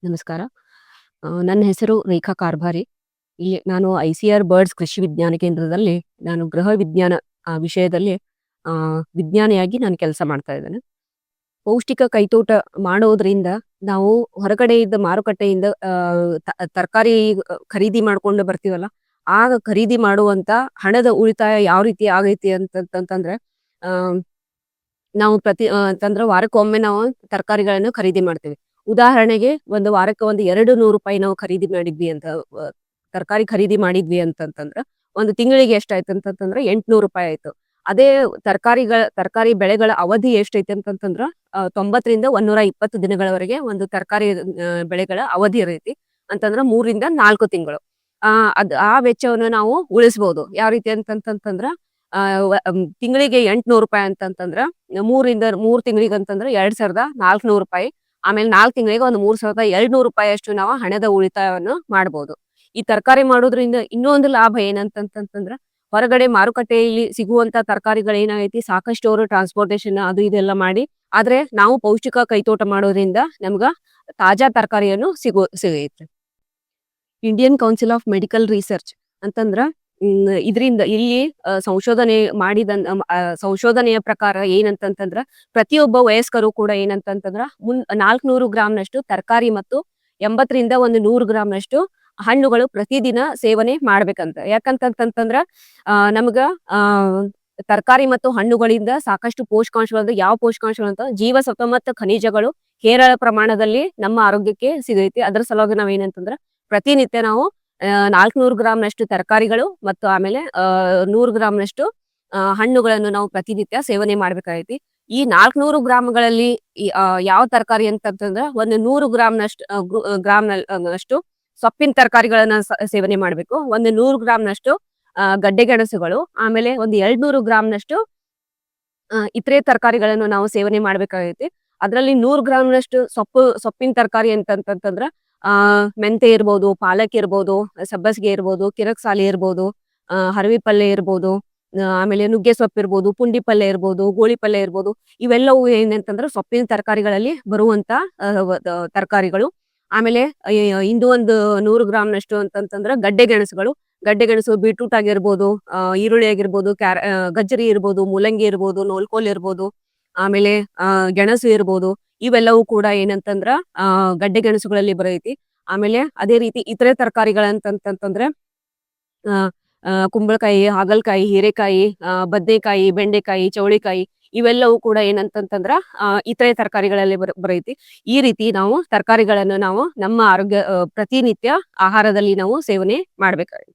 ನಮಸ್ಕಾರ. ನನ್ನ ಹೆಸರು ರೇಖಾ ಕಾರ್ಭಾರಿ. ಇಲ್ಲಿ ನಾನು ಐಸಿಆರ್ ಬರ್ಡ್ಸ್ ಕೃಷಿ ವಿಜ್ಞಾನ ಕೇಂದ್ರದಲ್ಲಿ ನಾನು ಗೃಹ ವಿಜ್ಞಾನ ವಿಷಯದಲ್ಲಿ ವಿಜ್ಞಾನಿಯಾಗಿ ನಾನು ಕೆಲಸ ಮಾಡ್ತಾ ಇದ್ದೇನೆ. ಪೌಷ್ಟಿಕ ಕೈತೋಟ ಮಾಡೋದ್ರಿಂದ ನಾವು ಹೊರಗಡೆಯಿಂದ ಮಾರುಕಟ್ಟೆಯಿಂದ ತರಕಾರಿ ಖರೀದಿ ಮಾಡ್ಕೊಂಡು ಬರ್ತೀವಲ್ಲ, ಆಗ ಖರೀದಿ ಮಾಡುವಂತ ಹಣದ ಉಳಿತಾಯ ಯಾವ ರೀತಿ ಆಗೈತಿ ಅಂತಂತಂದ್ರೆ, ಆ ನಾವು ತಂದ್ರೆ ವಾರಕ್ಕೊಮ್ಮೆ ನಾವು ತರಕಾರಿಗಳನ್ನು ಖರೀದಿ ಮಾಡ್ತೇವೆ. ಉದಾಹರಣೆಗೆ ಒಂದು ವಾರಕ್ಕೆ ಒಂದು ₹200 ನಾವು ಖರೀದಿ ಮಾಡಿದ್ವಿ ಅಂತ, ತರಕಾರಿ ಖರೀದಿ ಮಾಡಿದ್ವಿ ಅಂತಂತಂದ್ರ ಒಂದು ತಿಂಗಳಿಗೆ ಎಷ್ಟಾಯ್ತು ಅಂತಂತಂದ್ರೆ ₹800 ಆಯ್ತು. ಅದೇ ತರಕಾರಿ ಬೆಳೆಗಳ ಅವಧಿ ಎಷ್ಟೈತೆ ಅಂತಂತಂದ್ರ 90 ರಿಂದ 120 ದಿನಗಳವರೆಗೆ ಒಂದು ತರಕಾರಿ ಬೆಳೆಗಳ ಅವಧಿ ಇರೈತಿ. ಅಂತಂದ್ರ 3 ರಿಂದ 4 ತಿಂಗಳು. ಆ ವೆಚ್ಚವನ್ನು ನಾವು ಉಳಿಸಬಹುದು. ಯಾವ ರೀತಿ ಅಂತಂತಂದ್ರ, ತಿಂಗಳಿಗೆ ₹800 ಅಂತಂತಂದ್ರ 3 ತಿಂಗಳಿಗೆ ಅಂತಂದ್ರೆ ₹2,400. ಆಮೇಲೆ 4 ತಿಂಗಳಿಗೆ ಒಂದು ₹3,200 ಅಷ್ಟು ನಾವು ಹಣದ ಉಳಿತಾಯವನ್ನು ಮಾಡಬಹುದು. ಈ ತರಕಾರಿ ಮಾಡೋದ್ರಿಂದ ಇನ್ನೊಂದು ಲಾಭ ಏನಂತಂತಂದ್ರ, ಹೊರಗಡೆ ಮಾರುಕಟ್ಟೆಯಲ್ಲಿ ಸಿಗುವಂತ ತರಕಾರಿಗಳು ಏನಾಗೈತಿ, ಸಾಕಷ್ಟು ಅವರು ಟ್ರಾನ್ಸ್ಪೋರ್ಟೇಶನ್ ಅದು ಇದೆಲ್ಲ ಮಾಡಿ, ಆದ್ರೆ ನಾವು ಪೌಷ್ಟಿಕ ಕೈತೋಟ ಮಾಡೋದ್ರಿಂದ ನಮ್ಗ ತಾಜಾ ತರಕಾರಿಯನ್ನು ಸಿಗೈತಿ. Indian council of medical research ಅಂತಂದ್ರ, ಇದರಿಂದ ಇಲ್ಲಿ ಸಂಶೋಧನೆಯ ಪ್ರಕಾರ ಏನಂತಂತಂದ್ರ, ಪ್ರತಿಯೊಬ್ಬ ವಯಸ್ಕರು ಕೂಡ ಏನಂತಂತಂದ್ರ 400 ಗ್ರಾಂನಷ್ಟು ತರಕಾರಿ ಮತ್ತು 80 ರಿಂದ 100 ಗ್ರಾಂನಷ್ಟು ಹಣ್ಣುಗಳು ಪ್ರತಿದಿನ ಸೇವನೆ ಮಾಡ್ಬೇಕಂತ. ಯಾಕಂತಂತಂದ್ರ ನಮ್ಗ ತರಕಾರಿ ಮತ್ತು ಹಣ್ಣುಗಳಿಂದ ಸಾಕಷ್ಟು ಪೋಷಕಾಂಶಗಳು, ಯಾವ ಪೋಷಕಾಂಶಗಳು ಅಂತ ಜೀವಸತ್ವ ಮತ್ತು ಖನಿಜಗಳು ಹೇರಳ ಪ್ರಮಾಣದಲ್ಲಿ ನಮ್ಮ ಆರೋಗ್ಯಕ್ಕೆ ಸಿಗೈತಿ. ಅದರ ಸಲುವಾಗಿ ನಾವ್ ಏನಂತಂದ್ರ, ಪ್ರತಿನಿತ್ಯ ನಾವು 400 ಗ್ರಾಂನಷ್ಟು ತರಕಾರಿಗಳು ಮತ್ತು ಆಮೇಲೆ 100 ಗ್ರಾಂನಷ್ಟು ಹಣ್ಣುಗಳನ್ನು ನಾವು ಪ್ರತಿನಿತ್ಯ ಸೇವನೆ ಮಾಡ್ಬೇಕಾಗೈತಿ. ಈ 400 ಗ್ರಾಂಗಳಲ್ಲಿ ಯಾವ ತರಕಾರಿ ಅಂತಂತಂದ್ರ, ಒಂದು 100 ಗ್ರಾಂನಷ್ಟು ಸೊಪ್ಪಿನ ತರಕಾರಿಗಳನ್ನ ಸೇವನೆ ಮಾಡ್ಬೇಕು. ಒಂದು 100 ಗ್ರಾಂನಷ್ಟು ಗಡ್ಡೆ ಗೆಣಸುಗಳು, ಆಮೇಲೆ ಒಂದು 200 ಗ್ರಾಂನಷ್ಟು ಇತರೆ ತರಕಾರಿಗಳನ್ನು ನಾವು ಸೇವನೆ ಮಾಡ್ಬೇಕಾಗೈತಿ. ಅದ್ರಲ್ಲಿ 100 ಗ್ರಾಂನಷ್ಟು ಸೊಪ್ಪಿನ ತರಕಾರಿ ಅಂತಂತಂದ್ರ, ಮೆಂತೆ ಇರ್ಬೋದು, ಪಾಲಕ್ ಇರ್ಬೋದು, ಸಬ್ಬಸಿಗೆ ಇರ್ಬೋದು, ಕಿರಕ್ಸಾಲಿ ಇರ್ಬೋದು, ಹರವಿ ಪಲ್ಯ ಇರ್ಬೋದು, ಆಮೇಲೆ ನುಗ್ಗೆ ಸೊಪ್ಪು ಇರ್ಬೋದು, ಪುಂಡಿ ಪಲ್ಯ ಇರ್ಬೋದು, ಗೋಳಿ ಪಲ್ಯ ಇರ್ಬೋದು. ಇವೆಲ್ಲವೂ ಏನಂತಂದ್ರೆ ಸೊಪ್ಪಿನ ತರಕಾರಿಗಳಲ್ಲಿ ಬರುವಂತ ತರಕಾರಿಗಳು. ಆಮೇಲೆ ಇಂದು ಒಂದು 100 ಗ್ರಾಂನಷ್ಟು ಅಂತಂತಂದ್ರ ಗಡ್ಡೆ ಗೆಣಸು ಬೀಟ್ರೂಟ್ ಆಗಿರ್ಬೋದು, ಈರುಳ್ಳಿ ಆಗಿರ್ಬೋದು, ಗಜ್ಜರಿ ಇರ್ಬೋದು, ಮೂಲಂಗಿ ಇರ್ಬೋದು, ನೋಲ್ಕೋಲ್ ಇರ್ಬೋದು, ಆಮೇಲೆ ಗೆಣಸು ಇರ್ಬೋದು. ಇವೆಲ್ಲವೂ ಕೂಡ ಏನಂತಂದ್ರ ಗಡ್ಡೆ ಗೆಣಸುಗಳಲ್ಲಿ ಬರೈತಿ. ಆಮೇಲೆ ಅದೇ ರೀತಿ ಇತರೆ ತರಕಾರಿಗಳಂತಂತಂದ್ರೆ, ಕುಂಬಳಕಾಯಿ, ಹಾಗಲಕಾಯಿ, ಹೀರೆಕಾಯಿ, ಬದನೆಕಾಯಿ, ಬೆಂಡೆಕಾಯಿ, ಚೌಳಿಕಾಯಿ, ಇವೆಲ್ಲವೂ ಕೂಡ ಏನಂತಂತಂದ್ರ ಇತರೆ ತರಕಾರಿಗಳಲ್ಲಿ ಬರೈತಿ. ಈ ರೀತಿ ನಾವು ತರಕಾರಿಗಳನ್ನು ನಾವು ನಮ್ಮ ಆರೋಗ್ಯ ಪ್ರತಿನಿತ್ಯ ಆಹಾರದಲ್ಲಿ ನಾವು ಸೇವನೆ ಮಾಡ್ಬೇಕಾಗುತ್ತೆ.